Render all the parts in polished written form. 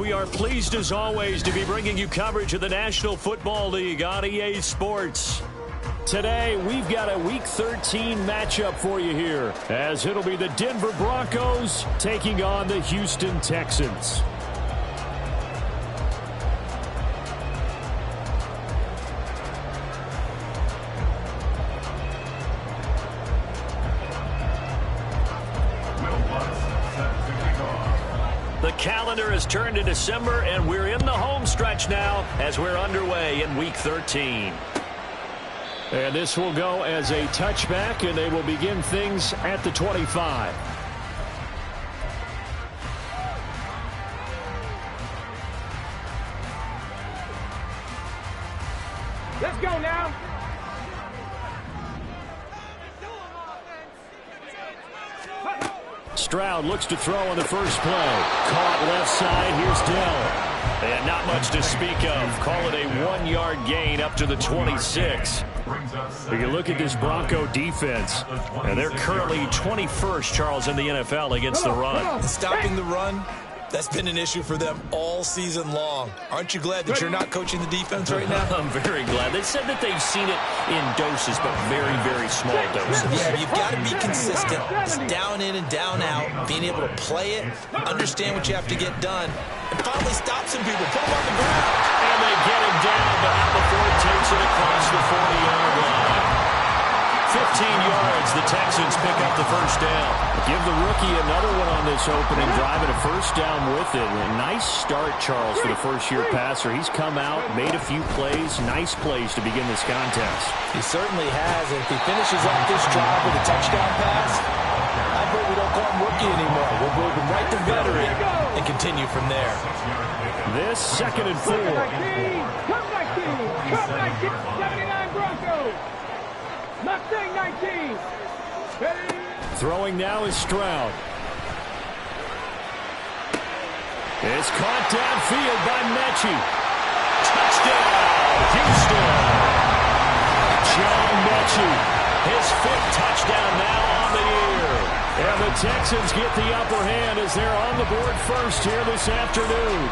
We are pleased as always to be bringing you coverage of the National Football League on EA Sports. Today, we've got a Week 13 matchup for you here, as it'll be the Denver Broncos taking on the Houston Texans. The calendar has turned to December, and we're in the home stretch now as we're underway in Week 13. And this will go as a touchback, and they will begin things at the 25. Let's go now. Stroud looks to throw on the first play. Caught left side. Here's Dell. And not much to speak of. Call it a 1-yard gain up to the 26. You look at this Bronco defense, and they're currently 21st, Charles, in the NFL against the run. Stopping the run, that's been an issue for them all season long. Aren't you glad that you're not coaching the defense right now? I'm very glad. They said that they've seen it in doses, but very, very small doses. Yeah, you've got to be consistent. It's down in and down out, being able to play it, understand what you have to get done, and finally stop some people, put them on the ground. And they get him down, but not before it takes it across the 40-yard line. 15 yards, the Texans pick up the first down. Give the rookie another one on this opening drive and a first down with it. A nice start, Charles, for the first-year passer. He's come out, made a few plays, nice plays to begin this contest. He certainly has, and if he finishes off this drive with a touchdown pass, I bet we don't call him rookie anymore. We'll move him right to veteran and continue from there. This 2nd and 4. Come 19, 79 Broncos. Mustang 19. Throwing now is Stroud. It's caught downfield by Mechie. Touchdown, Houston. John Mechie, his 5th touchdown now on the year. And the Texans get the upper hand as they're on the board first here this afternoon.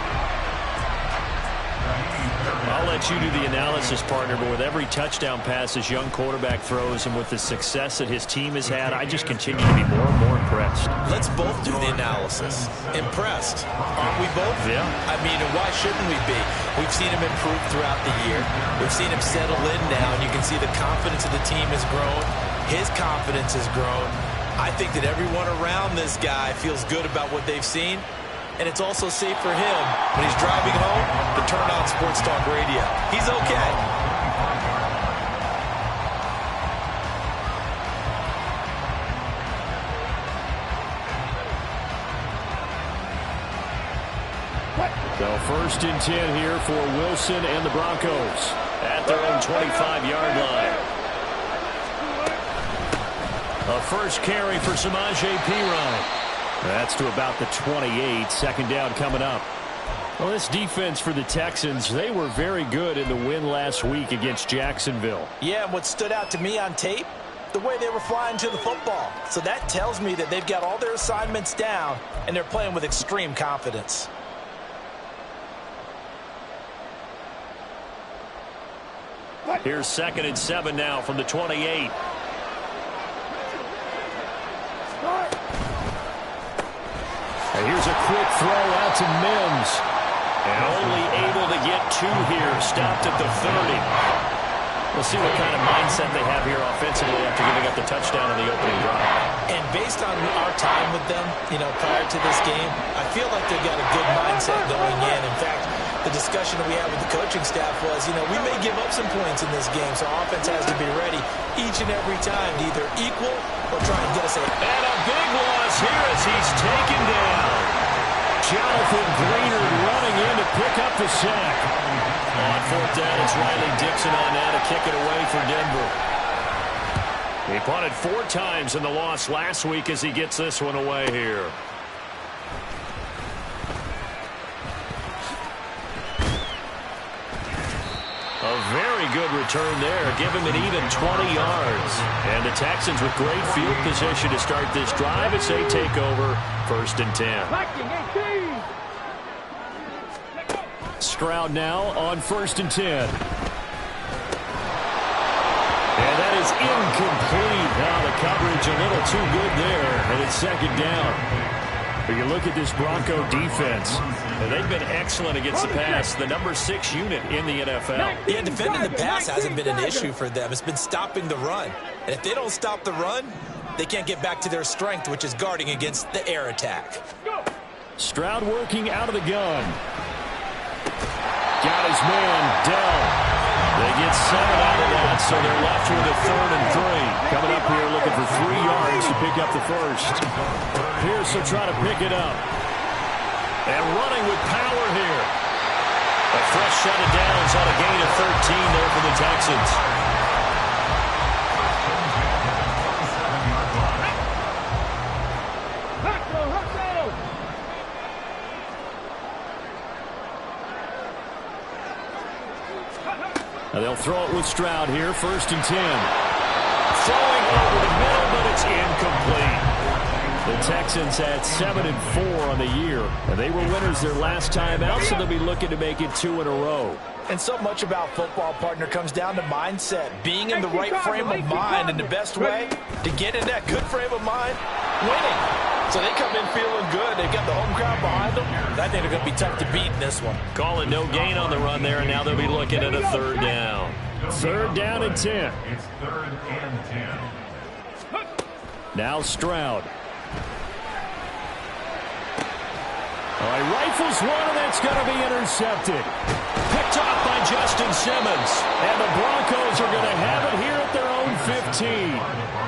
I'll let you do the analysis, partner, but with every touchdown pass this young quarterback throws and with the success that his team has had, I just continue to be more and more impressed. Let's both do the analysis. Impressed, aren't we both? Yeah. I mean, and why shouldn't we be? We've seen him improve throughout the year. We've seen him settle in now, and you can see the confidence of the team has grown. His confidence has grown. I think that everyone around this guy feels good about what they've seen. And it's also safe for him when he's driving home to turn on Sports Talk Radio. He's okay. So 1st and 10 here for Wilson and the Broncos at their own 25-yard line. A first carry for Samaje Perine. That's to about the 28. 2nd down coming up. Well, this defense for the Texans, they were very good in the win last week against Jacksonville. Yeah, and what stood out to me on tape, the way they were flying to the football. So that tells me that they've got all their assignments down, and they're playing with extreme confidence. Here's 2nd and 7 now from the 28. And here's a quick throw out to Mims. And only able to get 2 here. Stopped at the 30. We'll see what kind of mindset they have here offensively after giving up the touchdown on the opening drive. And based on our time with them, prior to this game, I feel like they've got a good mindset going in. In fact, the discussion that we had with the coaching staff was, we may give up some points in this game, so offense has to be ready each and every time to either equal or try and get us a... And a big loss here as he's taken down. Jonathan Greenard running in to pick up the sack. On 4th down, it's Riley Dixon on now to kick it away for Denver. He punted 4 times in the loss last week as he gets this one away here. A very good return there. Give him an even 20 yards. And the Texans with great field position to start this drive as they take over 1st and 10. Stroud now on 1st and 10. And that is incomplete. Now the coverage a little too good there, and it's 2nd down. But you look at this Bronco defense, and they've been excellent against the pass, the number 6 unit in the NFL. Yeah, defending the pass hasn't been an issue for them. It's been stopping the run. And if they don't stop the run, they can't get back to their strength, which is guarding against the air attack. Stroud working out of the gun. Got his man, Dell. They get 7 out of that, so they're left with a 3rd and 3. Coming up here looking for 3 yards to pick up the first. Pierce will try to pick it up. And running with power here. A fresh set of downs on a gain of 13 there for the Texans. Now they'll throw it with Stroud here, 1st and 10. Throwing over the middle, but it's incomplete. The Texans had 7-4 on the year, and they were winners their last time out, so they'll be looking to make it 2 in a row. And so much about football, partner, comes down to mindset. Being in the right frame of mind, and the best way to get in that good frame of mind, winning. So they come in feeling good. They've got the home crowd behind them. I think they're going to be tough to beat in this one. Calling no gain on the run there, and now they'll be looking at a 3rd down. 3rd down and 10. It's 3rd and 10. Now Stroud. All right, rifles one, and that's going to be intercepted. Picked off by Justin Simmons. And the Broncos are going to have it here at their own 15.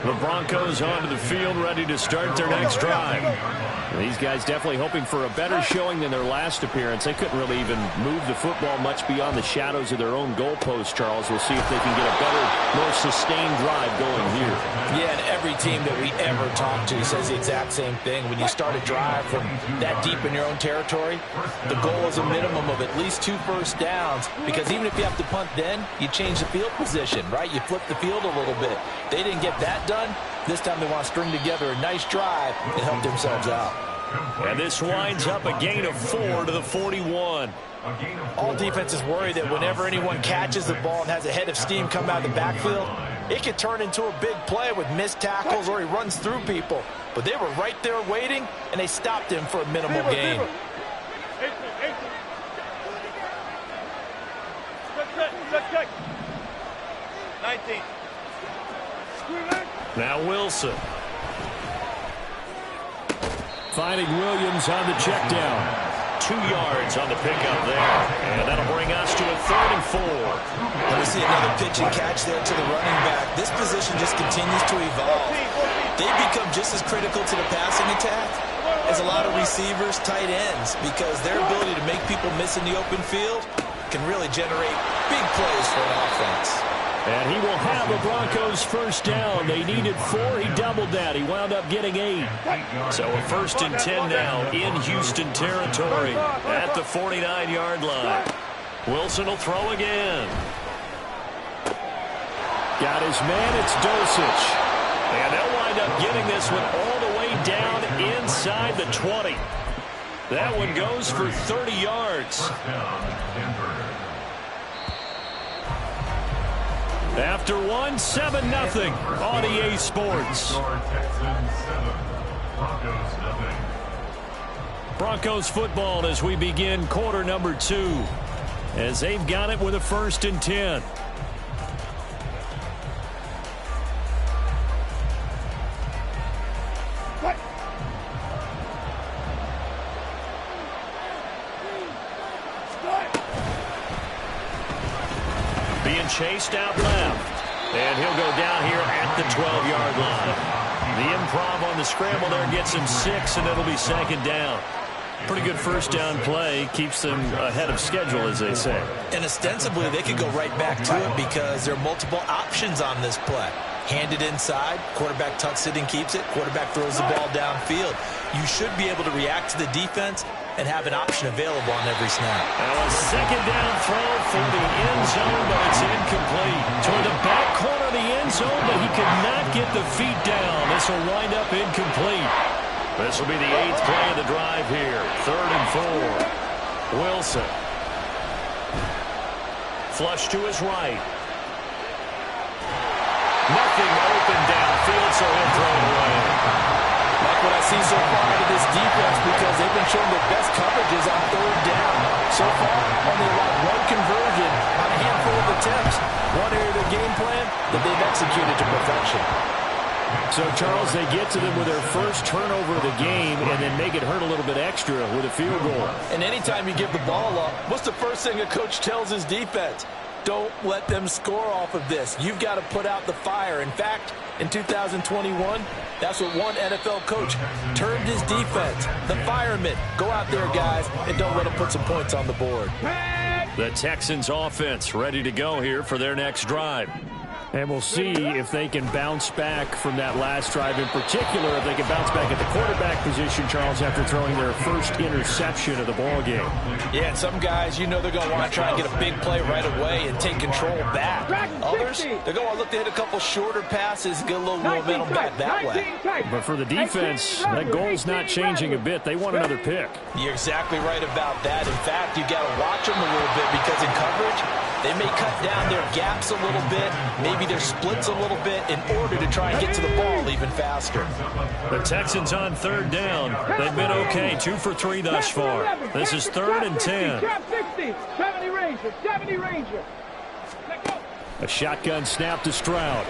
The Broncos onto the field, ready to start their next drive. These guys definitely hoping for a better showing than their last appearance. They couldn't really even move the football much beyond the shadows of their own goalpost, Charles. We'll see if they can get a better, more sustained drive going here. Yeah, and every team that we ever talk to says the exact same thing. When you start a drive from that deep in your own territory, the goal is a minimum of at least 2 first downs, because even if you have to punt then, you change the field position, right? You flip the field a little bit. They didn't get that done. This time they want to string together a nice drive and help themselves out. And this winds up a gain of 4 to the 41. All defenses worry that whenever anyone catches the ball and has a head of steam come out of the backfield, it could turn into a big play with missed tackles or he runs through people. But they were right there waiting, and they stopped him for a minimal gain. Check. 19. Now Wilson. Finding Williams on the check down. 2 yards on the pickup there. And that'll bring us to a 3rd and 4. And we see another pitch and catch there to the running back. This position just continues to evolve. They become just as critical to the passing attack as a lot of receivers, tight ends, because their ability to make people miss in the open field can really generate big plays for an offense. And he will have the Broncos first down. They needed 4. He doubled that. He wound up getting 8. So a 1st and 10 now in Houston territory at the 49-yard line. Wilson will throw again. Got his man. It's Dulcich. And they'll wind up getting this one all the way down inside the 20. That one goes for 30 yards. After 7-0 on EA Sports. Broncos football as we begin quarter number 2. As they've got it with a 1st and 10. Being chased out left. And he'll go down here at the 12-yard line. The improv on the scramble there gets him 6, and it'll be 2nd down. Pretty good first down play. Keeps them ahead of schedule, as they say. And ostensibly, they could go right back to it because there are multiple options on this play. Handed inside, quarterback tucks it and keeps it, quarterback throws the ball downfield. You should be able to react to the defense and have an option available on every snap. Now a 2nd down throw for the end zone, but it's incomplete. Toward the back corner of the end zone, but he could not get the feet down. This will wind up incomplete. This will be the 8th play of the drive here. 3rd and 4. Wilson. Flush to his right. Nothing open downfield, so he'll throw it away. Like what I see so far out of this defense, because they've been showing their best coverages on 3rd down. So far, only allowed 1 conversion on a handful of attempts. One area of the game plan that they've executed to perfection. So, Charles, they get to them with their first turnover of the game and then make it hurt a little bit extra with a field goal. And anytime you give the ball up, what's the first thing a coach tells his defense? Don't let them score off of this. You've got to put out the fire. In fact, in 2021, that's what one NFL coach termed his defense. The firemen. Go out there, guys, and don't let them put some points on the board. The Texans offense ready to go here for their next drive. And we'll see if they can bounce back from that last drive, in particular if they can bounce back at the quarterback position, Charles, after throwing their first interception of the ball game. Yeah, and some guys, you know they're going to want to try and get a big play right away and take control back. Others, they're going to want to look to hit a couple shorter passes, get a little momentum back that way. But for the defense, that goal's not changing a bit. They want another pick. You're exactly right about that. In fact, you've got to watch them a little bit because in coverage, they may cut down their gaps a little bit, maybe their splits a little bit in order to try and get to the ball even faster. The Texans on 3rd down. They've been okay, 2 for 3 thus far. This is 3rd and 10. 70 Ranger. A shotgun snap to Stroud.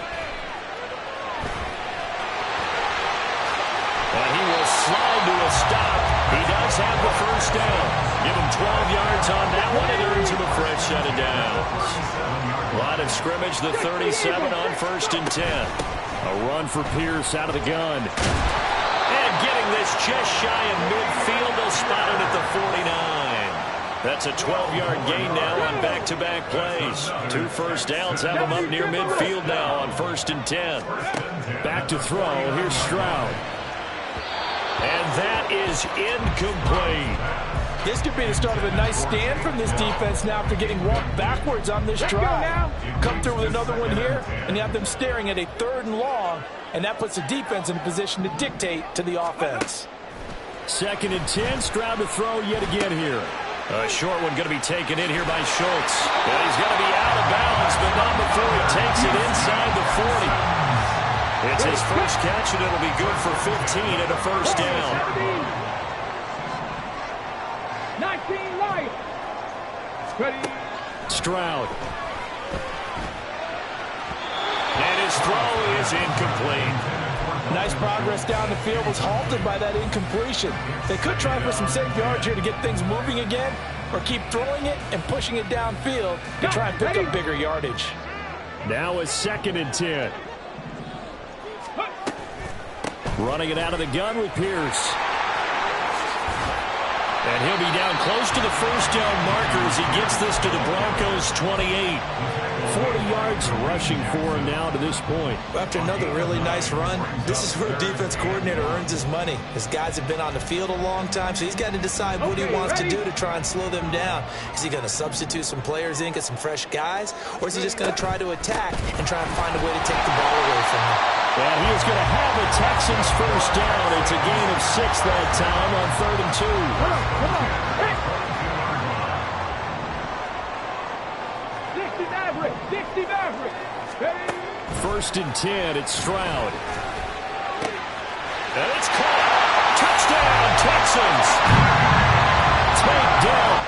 And he will slide to a stop. He does have the first down. Give him 12 yards on that one. It earns him a fresh set of downs. Line of scrimmage, the 37 on 1st and 10. A run for Pierce out of the gun. And getting this just shy of midfield. They'll spot it at the 49. That's a 12-yard gain now on back-to-back plays. 2 first downs have them up near midfield now on 1st and 10. Back to throw. Here's Stroud. And that is incomplete. This could be the start of a nice stand from this defense now after getting walked backwards on this drive. Come through with another one here, and you have them staring at a 3rd and long, and that puts the defense in a position to dictate to the offense. 2nd and 10, Stroud to throw yet again here. A short one going to be taken in here by Schultz. And he's going to be out of bounds, but not before he takes it inside the 40. It's his first catch, and it'll be good for 15 and a first down. 19 light. Stroud. And his throw is incomplete. Nice progress down the field, was halted by that incompletion. They could try for some safe yards here to get things moving again, or keep throwing it and pushing it downfield to try and pick up bigger yardage. Now a 2nd and 10. Running it out of the gun with Pierce. And he'll be down close to the first down marker as he gets this to the Broncos' 28. 40 yards rushing for him now to this point. After another really nice run, this is where a defense coordinator earns his money. His guys have been on the field a long time, so he's got to decide what he wants to do to try and slow them down. Is he going to substitute some players in, get some fresh guys, or is he just going to try to attack and try and find a way to take the ball away from him? And he is going to have the Texans first down. It's a gain of 6 that time on 3rd and 2. Come on. Hey. 60 Maverick. Ready? 1st and 10, it's Stroud. And it's caught. Touchdown, Texans. Take down.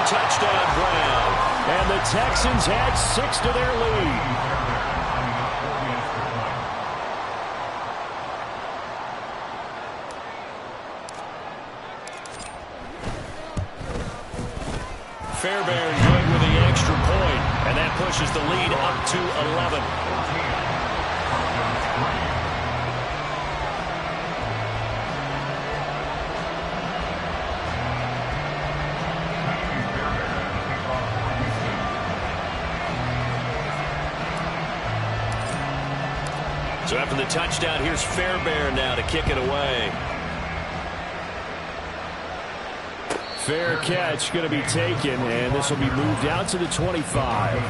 Touchdown Brown. And the Texans add 6 to their lead. Fairbairn good with the extra point, and that pushes the lead up to 11. So after the touchdown, here's Fairbairn now to kick it away. Fair catch going to be taken, and this will be moved out to the 25.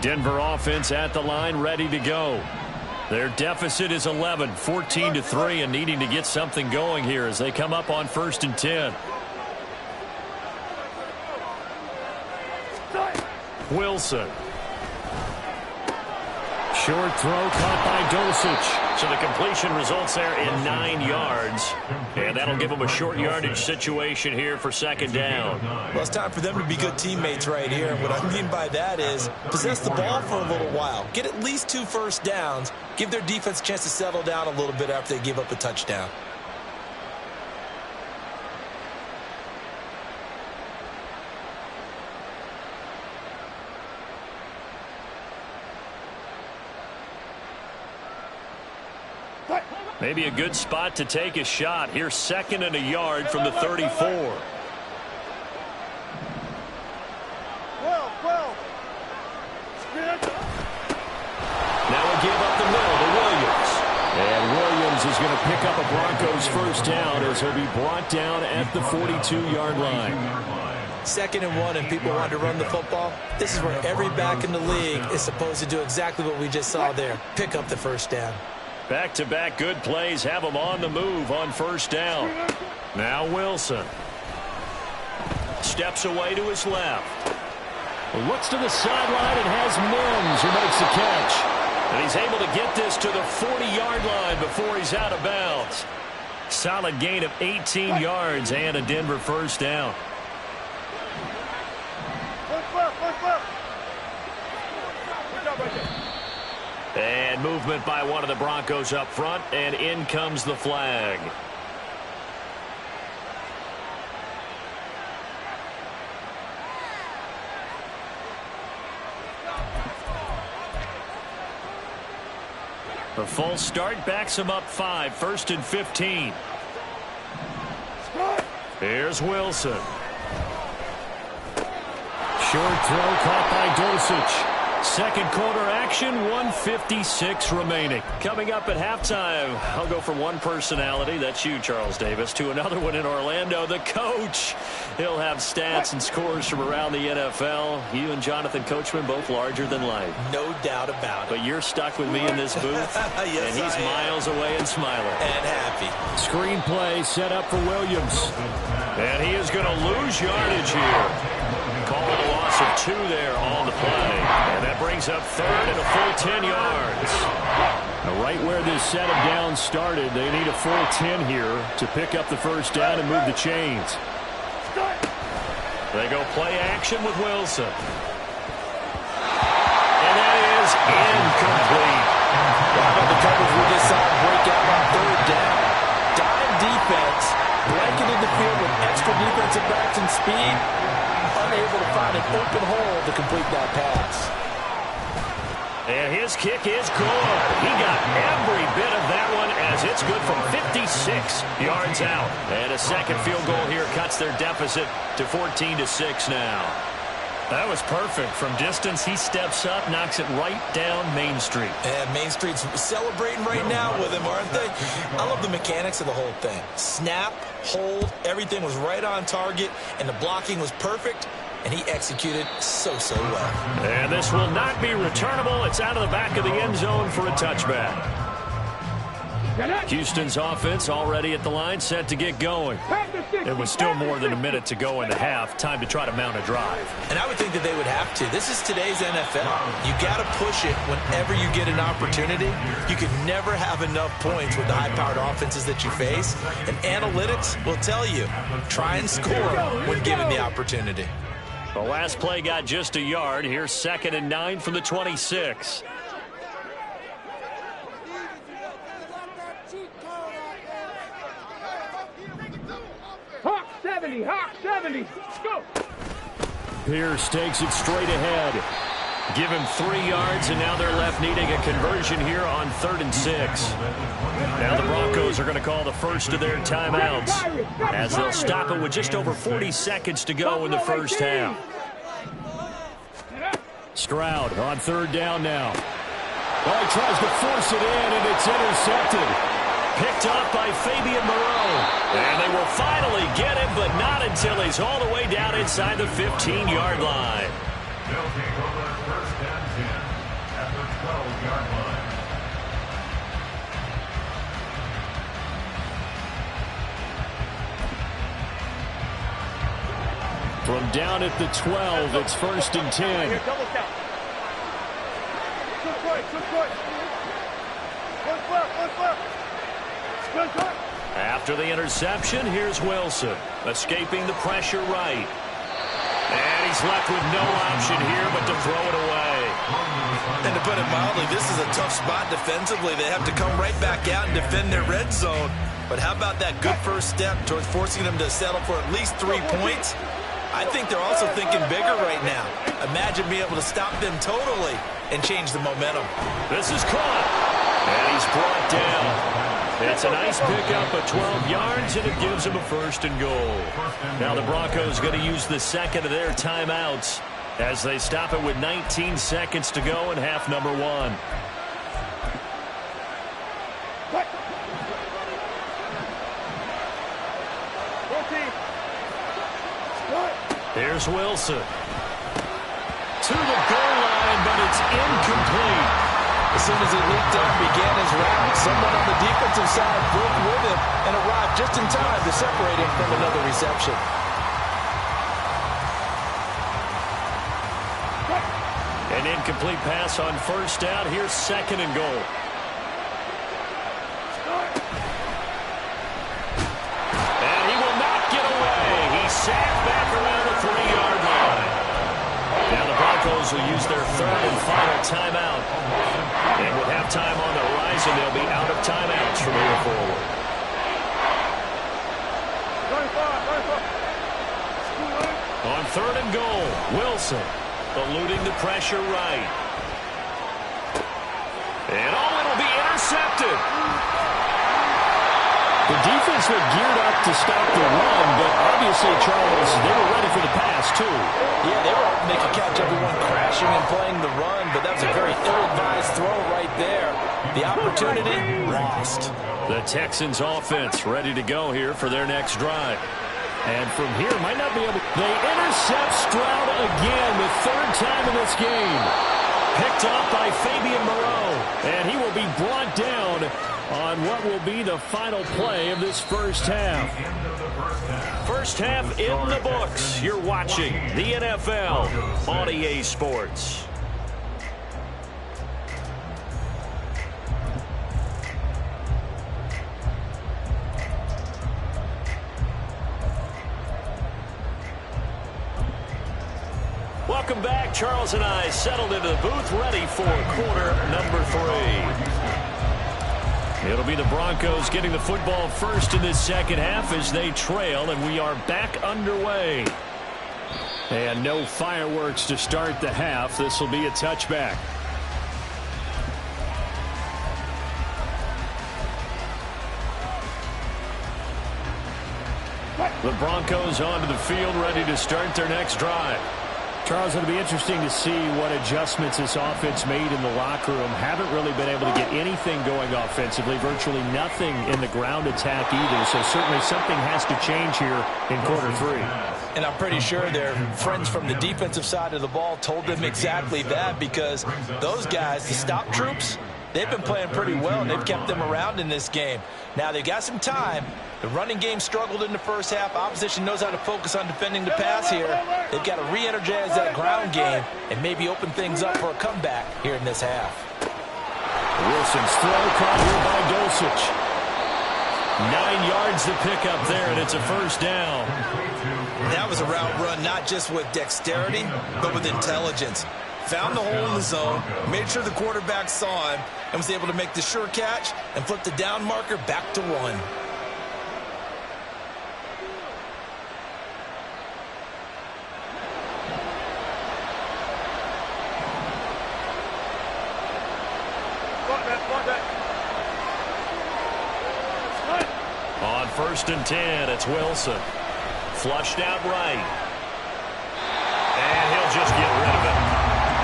Denver offense at the line, ready to go. Their deficit is 11, 14-3, and needing to get something going here as they come up on 1st and 10. Wilson. Short throw caught by Dulcich. So the completion results there in 9 yards. And that'll give them a short yardage situation here for 2nd down. Well, it's time for them to be good teammates right here. And what I mean by that is possess the ball for a little while. Get at least 2 first downs. Give their defense a chance to settle down a little bit after they give up a touchdown. Maybe a good spot to take a shot. Here's 2nd and a yard from the 34. Now we give up the middle to Williams. And Williams is going to pick up a Broncos first down as he'll be brought down at the 42-yard line. 2nd and 1 and people want to run the football. This is where every back in the league is supposed to do exactly what we just saw there. Pick up the first down. Back-to-back good plays have them on the move on 1st down. Now Wilson. Steps away to his left. Looks to the sideline and has Mims who makes the catch. And he's able to get this to the 40-yard line before he's out of bounds. Solid gain of 18 yards and a Denver first down. And movement by one of the Broncos up front, and in comes the flag. The false start backs him up 5, 1st and 15. Here's Wilson. Short throw caught by Dulcich. 2nd quarter action, 1:56 remaining. Coming up at halftime, I'll go from one personality, that's you, Charles Davis, to another one in Orlando, the coach. He'll have stats and scores from around the NFL. You and Jonathan Coachman both larger than life. No doubt about it. But you're stuck with me in this booth, yes, and he's miles away and smiling. And happy. Screenplay set up for Williams. And he is going to lose yardage here. Call it a loss of 2 there on the play. And that brings up 3rd and a full 10 yards. Now right where this set of downs started, they need a full 10 here to pick up the first down and move the chains. They go play action with Wilson. And that is incomplete. How about the coverage we just saw break out on 3rd down? Dime defense, blanketed the field with extra defensive backs and speed. Unable to find an open hole to complete that pass. And his kick is good. He got every bit of that one as it's good from 56 yards out. And a 2nd field goal here cuts their deficit to 14-6 now. That was perfect. From distance, he steps up, knocks it right down Main Street. And Main Street's celebrating right now with him, aren't they? I love the mechanics of the whole thing. Snap, hold, everything was right on target, and the blocking was perfect, and he executed so well. And this will not be returnable. It's out of the back of the end zone for a touchback. Houston's offense already at the line, set to get going. It was still more than a minute to go in the half. Time to try to mount a drive. And I would think that they would have to. This is today's NFL. You got to push it whenever you get an opportunity. You can never have enough points with the high-powered offenses that you face. And analytics will tell you, try and score when given the opportunity. The last play got just a yard. Here's 2nd and 9 from the 26. Hawk 70, Hawk 70. Go. Pierce takes it straight ahead. Give him 3 yards, and now they're left needing a conversion here on 3rd and 6. Now the Broncos are going to call the first of their timeouts as they'll stop it with just over 40 seconds to go in the first half. Stroud on 3rd down now. Oh, he tries to force it in, and it's intercepted. Picked up by Fabian Moreau. And they will finally get him, but not until he's all the way down inside the 15-yard line. They'll take over 1st and 10 at the 12-yard line. From down at the 12, it's 1st and 10. Here, double count. Good foot, good foot. Good foot, good foot. Good foot. After the interception, here's Wilson, escaping the pressure right. And he's left with no option here but to throw it away. And to put it mildly, this is a tough spot defensively. They have to come right back out and defend their red zone. But how about that good first step towards forcing them to settle for at least 3 points? I think they're also thinking bigger right now. Imagine being able to stop them totally and change the momentum. This is caught. And he's brought down. It's a nice pickup of 12 yards, and it gives him a 1st and goal. Now the Broncos going to use the 2nd of their timeouts as they stop it with 19 seconds to go in half number 1. Here's Wilson. To the goal line, but it's incomplete. As soon as he leaped down, began his route, someone on the defensive side broke with him and arrived just in time to separate him from another reception. An incomplete pass on 1st down. Here's 2nd and goal. And he will not get away. He's sacked back around the 3-yard line. Now the Broncos will use their 3rd and final timeout. And with halftime on the horizon, they'll be out of timeouts from here forward. On 3rd and goal, Wilson eluding the pressure right. And it'll be intercepted. The defense looked geared up to stop the run, but obviously, Charles, they were ready for the pass, too. Yeah, they were hoping they could catch everyone crashing and playing the run, but that was a very ill-advised throw right there. The opportunity lost. The Texans offense ready to go here for their next drive. And from here, might not be able to... They intercept Stroud again, the 3rd time in this game. Picked up by Fabian Moreau, and he will be brought down on what will be the final play of this first half. First half in the books. You're watching the NFL on EA Sports. Welcome back. Charles and I settled into the booth, ready for quarter number 3. It'll be the Broncos getting the football first in this second half as they trail, and we are back underway. And no fireworks to start the half. This will be a touchback. The Broncos onto the field, ready to start their next drive. Charles, it'll be interesting to see what adjustments this offense made in the locker room. Haven't really been able to get anything going offensively, virtually nothing in the ground attack either. So certainly something has to change here in quarter 3. And I'm pretty sure their friends from the defensive side of the ball told them exactly that, because those guys, the stop troops, they've been playing pretty well, and they've kept them around in this game. Now, they've got some time. The running game struggled in the first half. Opposition knows how to focus on defending the pass here. They've got to re-energize that ground game and maybe open things up for a comeback here in this half. Wilson's throw caught here by Dulcich. 9 yards to pick up there, and it's a first down. That was a route run not just with dexterity, but with intelligence. Found the hole in the zone, made sure the quarterback saw him, and was able to make the sure catch and flip the down marker back to run. On 1st and 10, it's Wilson. Flushed out right. And he'll just get rid of it.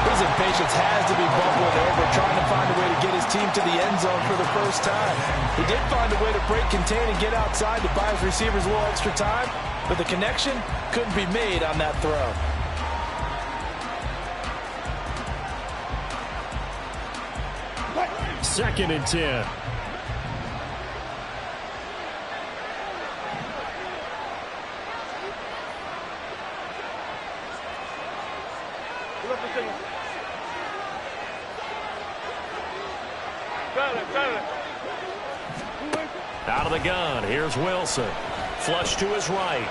His impatience has to be bubbling over, trying to find a way to get his team to the end zone for the first time. He did find a way to break, contain, and get outside to buy his receivers a little extra time, but the connection couldn't be made on that throw. Second and 10. Out of the gun, here's Wilson. Flush to his right.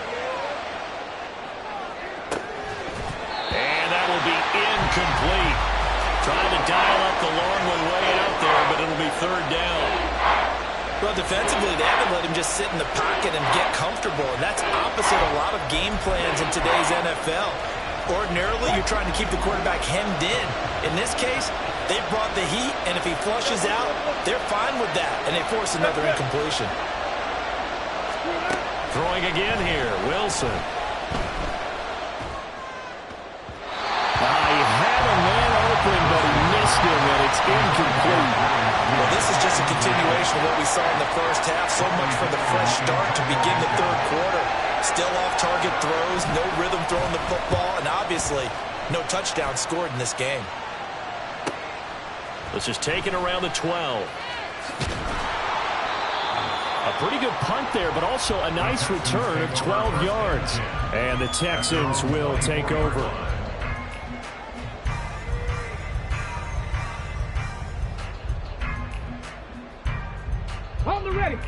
And that will be incomplete. Trying to dial up the long way out there, but it'll be 3rd down. Well, defensively, they haven't let him just sit in the pocket and get comfortable, and that's opposite a lot of game plans in today's NFL. Ordinarily, you're trying to keep the quarterback hemmed in. In this case, they've brought the heat, and if he flushes out, they're fine with that, and they force another incompletion. Throwing again here, Wilson. He had a man open, but he missed him, and it's incomplete. Well, this is just a continuation of what we saw in the first half. So much for the fresh start to begin the 3rd quarter. Still off-target throws, no rhythm throwing the football, and obviously no touchdown scored in this game. This is taken around the 12. A pretty good punt there, but also a nice return of 12 yards. And the Texans will take over.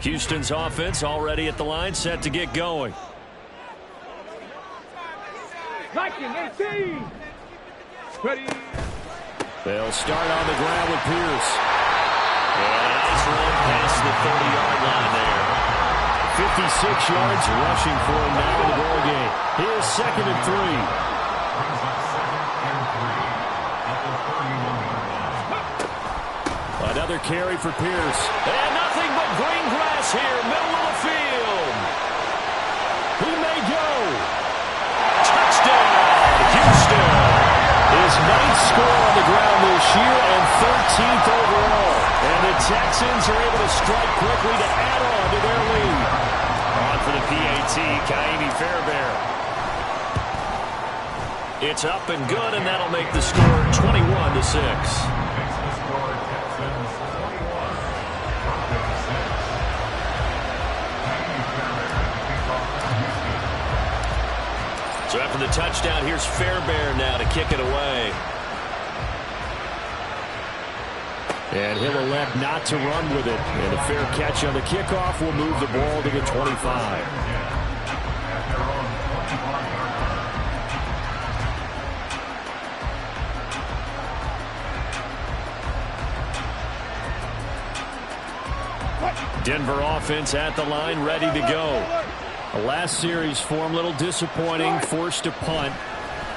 Houston's offense already at the line, set to get going. Viking 18. Ready. They'll start on the ground with Pierce. And a nice run past the 30-yard line there. 56 yards rushing for him now in the ball game. Here's 2nd and 3. Another carry for Pierce. And nothing but green grass here, middle of the field. He may go. Touchdown, Houston. His 9th score on the ground this year and 13th overall. And the Texans are able to strike quickly to add on to their lead. On for the PAT, Ka'imi Fairbairn. It's up and good, and that'll make the score 21-6. So after the touchdown, here's Fairbairn now to kick it away. And he'll elect not to run with it. And a fair catch on the kickoff will move the ball to the 25. Denver offense at the line, ready to go. The last series form a little disappointing, forced to punt.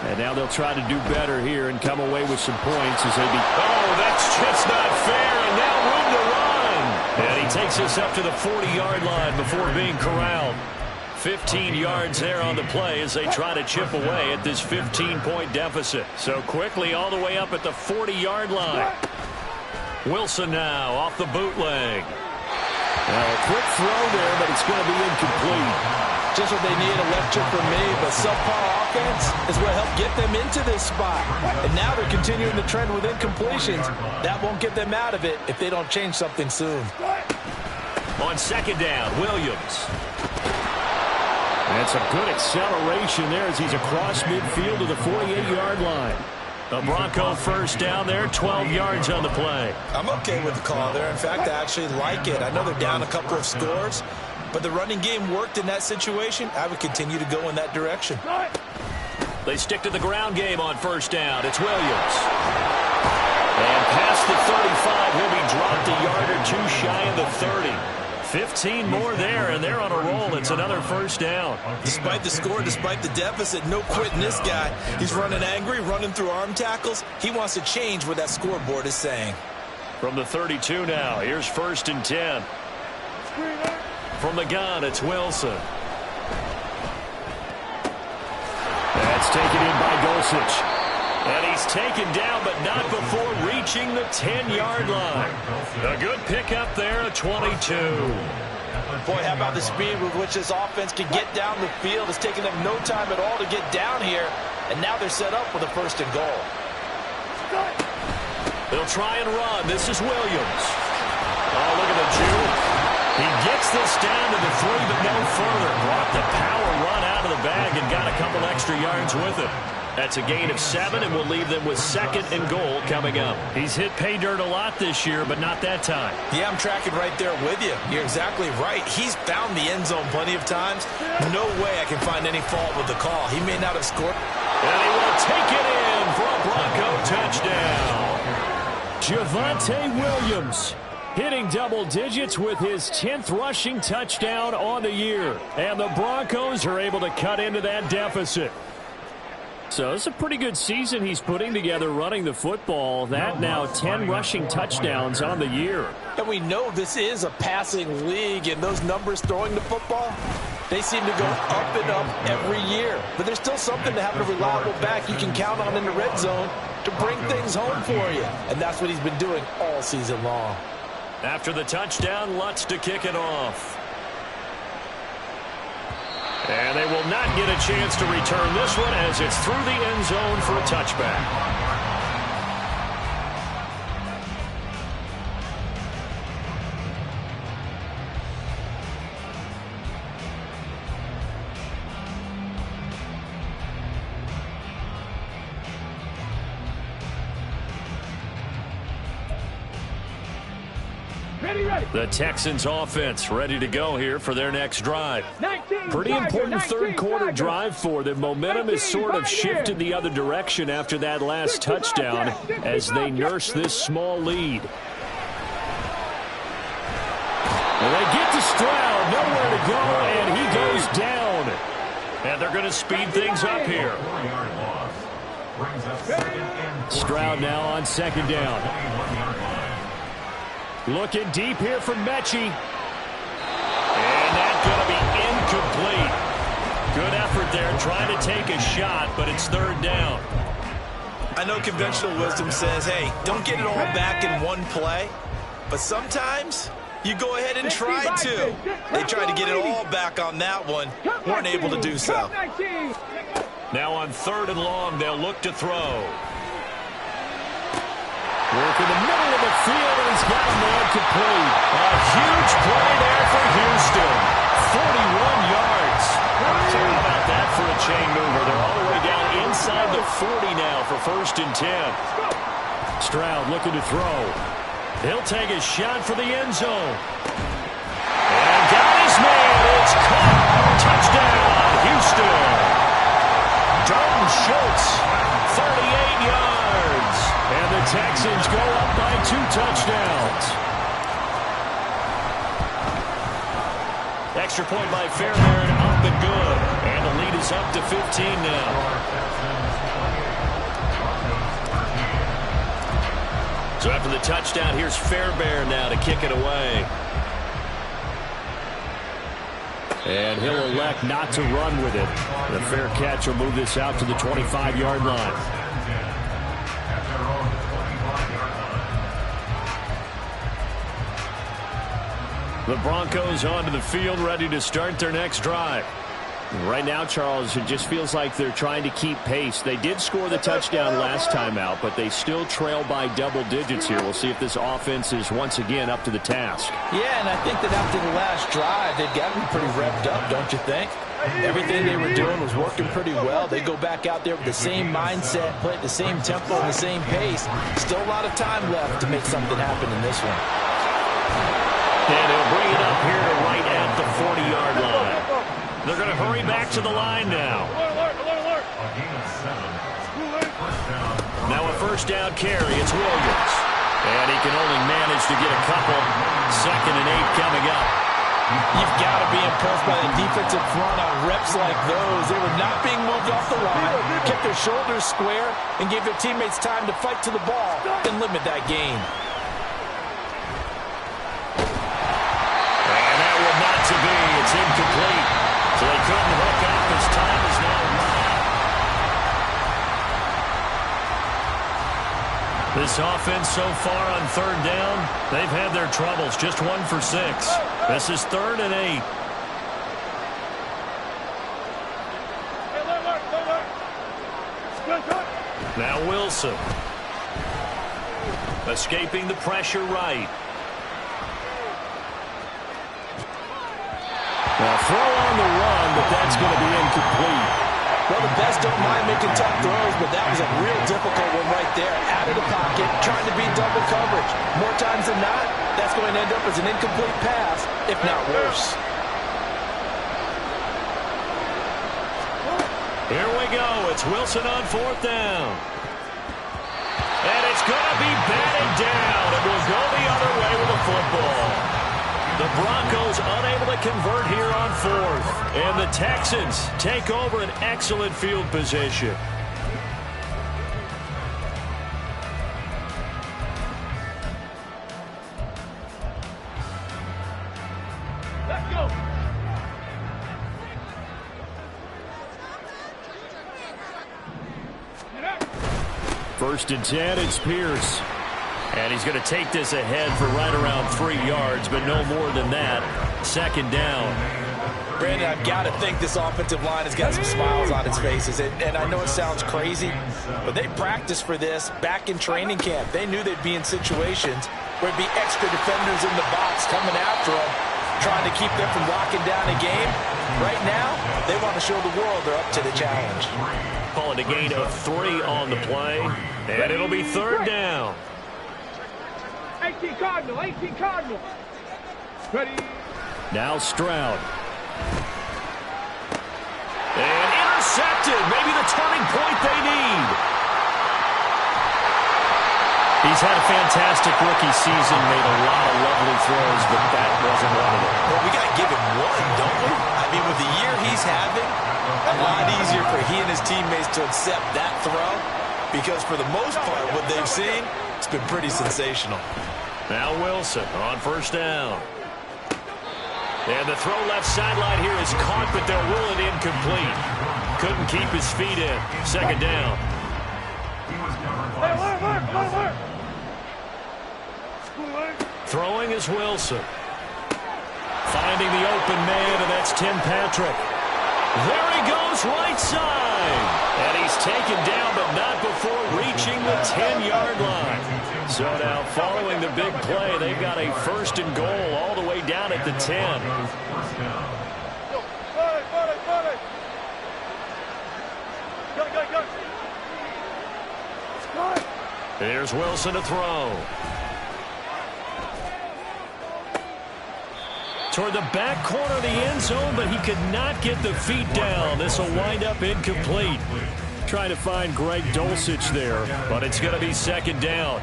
And now they'll try to do better here and come away with some points as they be. Oh, that's just not fair, and now room to run. And he takes us up to the 40-yard line before being corralled. 15 yards there on the play as they try to chip away at this 15-point deficit. So quickly all the way up at the 40-yard line. Wilson now off the bootleg. Well, a quick throw there, but it's going to be incomplete. Just what they need, a lecture from me, but subpar offense is what helped get them into this spot. And now they're continuing the trend with incompletions. That won't get them out of it if they don't change something soon. On 2nd down, Williams. That's a good acceleration there as he's across midfield to the 48-yard line. The Bronco first down there, 12 yards on the play. I'm okay with the call there. In fact, I actually like it. I know they're down a couple of scores, but the running game worked in that situation. I would continue to go in that direction. They stick to the ground game on first down. It's Williams. And past the 35, he'll be dropped a yard or two shy of the 30. 15 more there, and they're on a roll. It's another first down. Despite the score, despite the deficit, no quitting this guy. He's running angry, running through arm tackles. He wants to change what that scoreboard is saying. From the 32 now, here's 1st and 10. From the gun, it's Wilson. That's taken in by Dulcich. And he's taken down, but not before reaching the 10-yard line. A good pickup there, a 22. Boy, how about the speed with which this offense can get down the field? It's taken them no time at all to get down here, and now they're set up with a 1st and goal. They'll try and run. This is Williams. Oh, look at the juke. He gets this down to the 3, but no further. Brought the power run out of the bag and got a couple extra yards with it. That's a gain of 7, and we'll leave them with 2nd and goal coming up. He's hit pay dirt a lot this year, but not that time. Yeah, I'm tracking right there with you. You're exactly right. He's found the end zone plenty of times. No way I can find any fault with the call. He may not have scored. And he will take it in for a Bronco touchdown. Javonte Williams hitting double digits with his 10th rushing touchdown on the year. And the Broncos are able to cut into that deficit. So it's a pretty good season he's putting together running the football. That now 10 rushing touchdowns on the year. And we know this is a passing league, and those numbers throwing the football, they seem to go up and up every year. But there's still something to have a reliable back you can count on in the red zone to bring things home for you. And that's what he's been doing all season long. After the touchdown, Lutz to kick it off. And they will not get a chance to return this one as it's through the end zone for a touchback. The Texans offense ready to go here for their next drive. Pretty important third quarter drive for them. Momentum has sort of shifted the other direction after that last touchdown as they nurse this small lead. And they get to Stroud, nowhere to go, and he goes down. And they're going to speed things up here. Stroud now on 2nd down. Looking deep here for Mechie. And that's going to be incomplete. Good effort there trying to take a shot, but it's 3rd down. I know conventional wisdom says, hey, don't get it all back in one play. But sometimes you go ahead and try to. They tried to get it all back on that one. Weren't able to do so. Now on 3rd and long, they'll look to throw. Work in the middle of the field, and he's got a man complete. A huge play there for Houston. 41 yards. So how about that for a chain mover? They're all the way down inside the 40 now for 1st and 10. Stroud looking to throw. He'll take a shot for the end zone. And got his man. It's caught. Touchdown, Houston. Dalton Schultz, 38 yards. And the Texans go up by 2 touchdowns. Extra point by Fairbairn, up and good. And the lead is up to 15 now. So after the touchdown, here's Fairbairn now to kick it away. And he'll elect not to run with it. The fair catch will move this out to the 25-yard line. The Broncos onto the field, ready to start their next drive. Right now, Charles, it just feels like they're trying to keep pace. They did score the touchdown last time out, but they still trail by double digits here. We'll see if this offense is once again up to the task. Yeah, and I think that after the last drive, they've got to be pretty revved up, don't you think? Everything they were doing was working pretty well. They go back out there with the same mindset, play at the same tempo and the same pace. Still a lot of time left to make something happen in this one. And he'll bring it up here to right at the 40-yard line. They're going to hurry back to the line now. Now a first down carry. It's Williams. And he can only manage to get a couple. 2nd and 8 coming up. You've got to be impressed by the defensive front on reps like those. They were not being moved off the line, kept their shoulders square, and gave their teammates time to fight to the ball and limit that gain. And that will not to be. It's incomplete. So they couldn't hook up as time is now running. This offense so far on 3rd down, they've had their troubles. Just 1 for 6. This is 3rd and 8. Now Wilson. Escaping the pressure right. Now throw on the run, but that's going to be incomplete. Well, the best don't mind making tough throws, but that was a real difficult one right there. Out of the pocket, trying to beat double coverage. More times than not, that's going to end up as an incomplete pass, if not worse. Here we go. It's Wilson on 4th down. And it's going to be batted down. It will go the other way with the football. The Broncos unable to convert here on 4th. And the Texans take over an excellent field position. Let's go. 1st and 10, it's Pierce. And he's going to take this ahead for right around 3 yards, but no more than that. 2nd down. Brandon, I've got to think this offensive line has got some smiles on its faces. And I know it sounds crazy, but they practiced for this back in training camp. They knew they'd be in situations where it'd be extra defenders in the box coming after them, trying to keep them from locking down a game. Right now, they want to show the world they're up to the challenge. Calling a gain of 3 on the play, and it'll be 3rd down. 18 Cardinal, 18 Cardinal. Ready. Now Stroud. And intercepted. Maybe the turning point they need. He's had a fantastic rookie season, made a lot of lovely throws, but that wasn't one of them. Well, we got to give him one, don't we? I mean, with the year he's having, a lot easier for he and his teammates to accept that throw, because for the most part, what they've seen, it's been pretty sensational. Now Wilson on 1st down. And the throw left sideline here is caught, but they'll rule it incomplete. Couldn't keep his feet in. 2nd down. Throwing is Wilson. Finding the open man, and that's Tim Patrick. There he goes, right side. And he's taken down, but not before reaching the 10-yard line. So now, following the big play, they've got a 1st and goal all the way down at the 10. Here's Wilson to throw. Toward the back corner of the end zone, but he could not get the feet down. This will wind up incomplete. Trying to find Greg Dulcich there, but it's going to be 2nd down.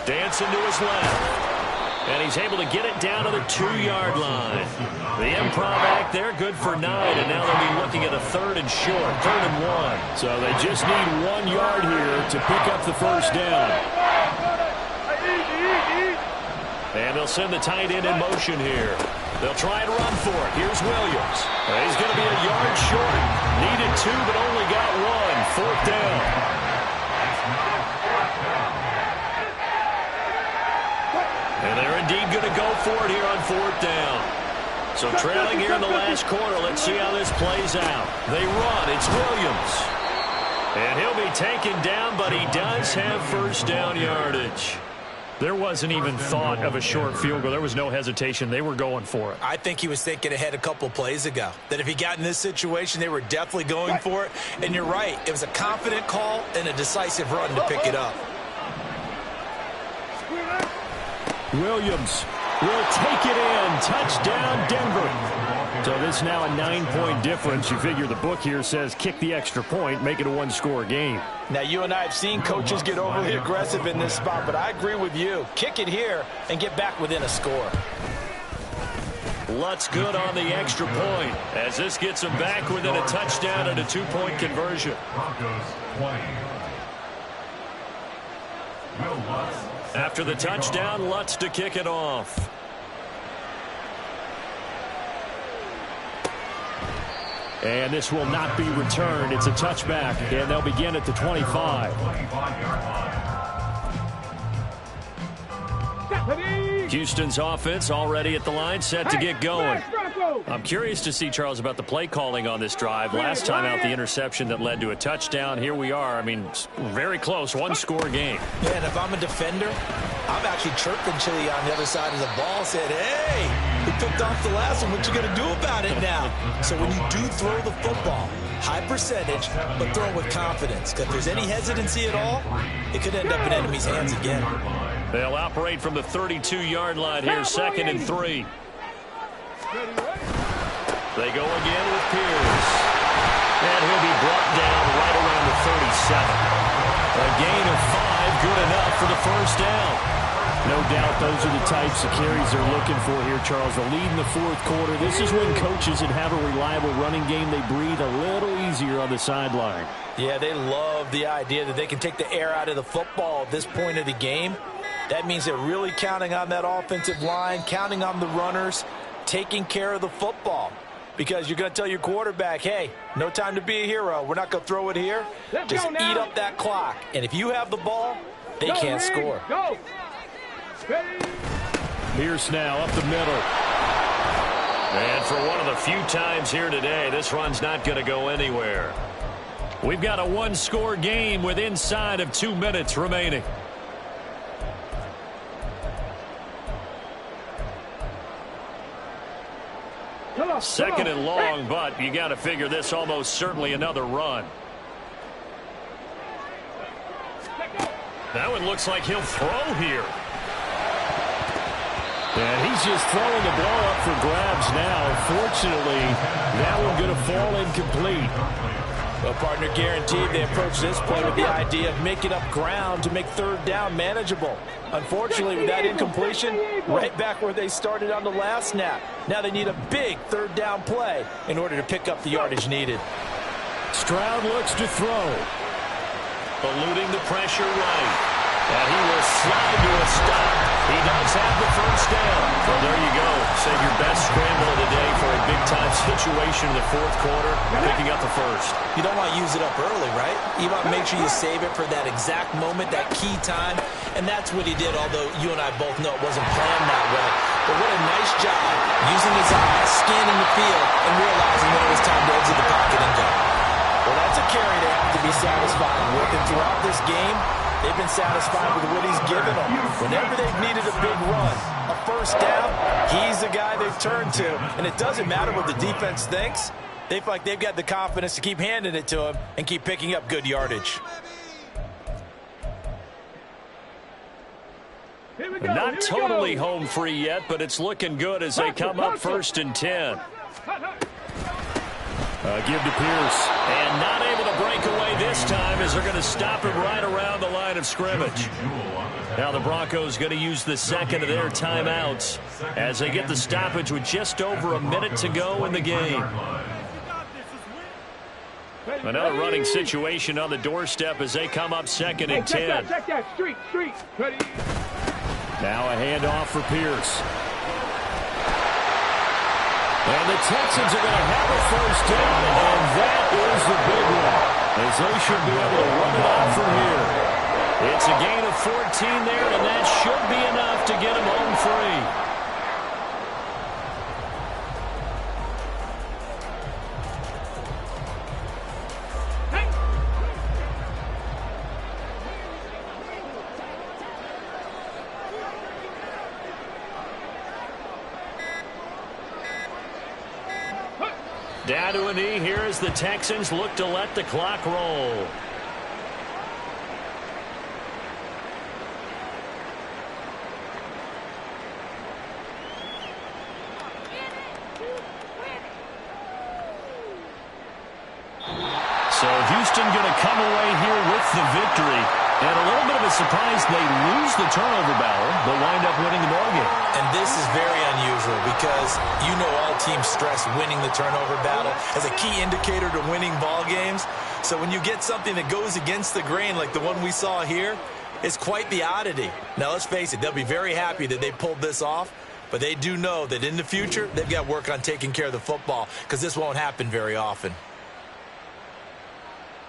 Dancing to his left. And he's able to get it down to the 2-yard line. The improv act there, good for 9, and now they'll be looking at a 3rd and short, 3rd and 1. So they just need 1 yard here to pick up the 1st down. And they'll send the tight end in motion here. They'll try and run for it. Here's Williams. He's going to be a yard short. Needed 2, but only got 1. 4th down. And they're indeed going to go for it here on 4th down. So trailing here in the last quarter. Let's see how this plays out. They run. It's Williams. And he'll be taken down, but he does have 1st down yardage. There wasn't even thought of a short field goal. There was no hesitation. They were going for it. I think he was thinking ahead a couple plays ago, that if he got in this situation, they were definitely going for it. And you're right. It was a confident call and a decisive run to pick it up. Williams will take it in. Touchdown, Denver. So this is now a 9-point difference. You figure the book here says kick the extra point, make it a one-score game. Now, you and I have seen coaches get overly aggressive in this spot, but I agree with you. Kick it here and get back within a score. Lutz good on the extra point as this gets him back within a touchdown and a 2-point conversion. Broncos 20. Will Lutz. After the touchdown, Lutz to kick it off. And this will not be returned. It's a touchback, and they'll begin at the 25. 25-yard line. Houston's offense already at the line, set to get going. I'm curious to see, Charles, about the play calling on this drive. Last time out, the interception that led to a touchdown. Here we are. I mean, very close, one-score game. Yeah, and if I'm a defender, I'm actually chirping Chili on the other side of the ball, said, hey, we picked off the last one. What you going to do about it now? So when you do throw the football, high percentage, but throw it with confidence. Because if there's any hesitancy at all, it could end up in enemy's hands again. They'll operate from the 32-yard line here, 2nd and 3. They go again with Pierce. And he'll be brought down right around the 37. A gain of 5, good enough for the first down. No doubt those are the types of carries they're looking for here, Charles. The lead in the fourth quarter. This is when coaches that have a reliable running game, they breathe a little easier on the sideline. Yeah, they love the idea that they can take the air out of the football at this point of the game. That means they're really counting on that offensive line, counting on the runners, taking care of the football. Because you're going to tell your quarterback, hey, no time to be a hero. We're not going to throw it here. Just eat up that clock. And if you have the ball, they can't score. Go. Pierce now up the middle. And for one of the few times here today, this run's not going to go anywhere. We've got a one-score game with inside of 2 minutes remaining. Second and long, but you got to figure this almost certainly another run. That one looks like he'll throw here. And he's just throwing the ball up for grabs now. Fortunately, that one going to fall incomplete. Well, partner, guaranteed they approach this play with the idea of making up ground to make third down manageable. Unfortunately, with that incompletion, right back where they started on the last snap. Now they need a big third down play in order to pick up the yardage needed. Stroud looks to throw. Eluding the pressure right. And he will slide to a stop. He does have the first down. Well, there you go. Save your best scramble of the day for a big-time situation in the fourth quarter, picking up the first. You don't want to use it up early, right? You want to make sure you save it for that exact moment, that key time. And that's what he did, although you and I both know it wasn't planned that way. But what a nice job using his eyes, scanning the field, and realizing when it was time to exit the pocket and go. Well, that's a carry they have to be satisfied with. And throughout this game, they've been satisfied with what he's given them. Whenever they've needed a big run, a first down, he's the guy they've turned to. And it doesn't matter what the defense thinks. They feel like they've got the confidence to keep handing it to him and keep picking up good yardage. Not totally home free yet, but it's looking good as they come up 1st and 10. Give to Pierce. And not able to break away this time as they're going to stop him right around the line of scrimmage. Now the Broncos going to use the second of their timeouts as they get the stoppage with just over a minute to go in the game. Another running situation on the doorstep as they come up 2nd and 10. Check that. Street. Ready. Now a handoff for Pierce. And the Texans are going to have a first down, and that is the big one, as they should be able to run it out from here. It's a gain of 14 there, and that should be enough to get them home free. Down to a knee here as the Texans look to let the clock roll. Houston going to come away here with the victory. And a little bit of a surprise, they lose the turnover battle, but wind up winning the ballgame. And this is very unusual because you know all teams stress winning the turnover battle as a key indicator to winning ball games. So when you get something that goes against the grain like the one we saw here, it's quite the oddity. Now, let's face it, they'll be very happy that they pulled this off, but they do know that in the future, they've got to work on taking care of the football because this won't happen very often.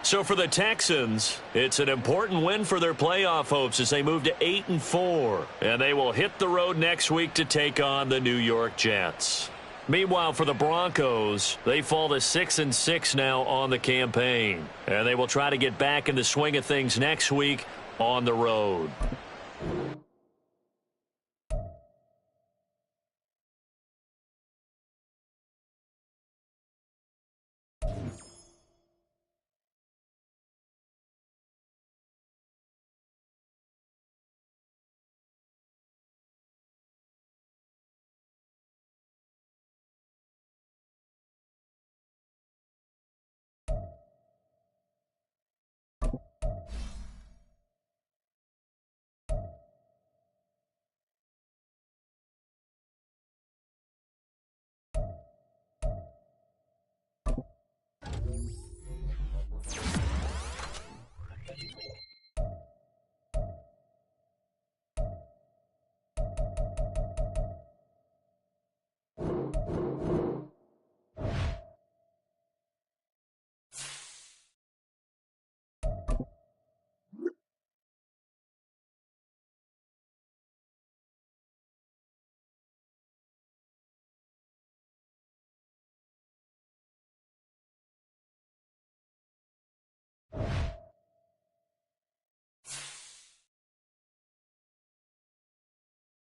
So for the Texans, it's an important win for their playoff hopes as they move to 8-4. And they will hit the road next week to take on the New York Jets. Meanwhile, for the Broncos, they fall to 6-6 now on the campaign. And they will try to get back in the swing of things next week on the road.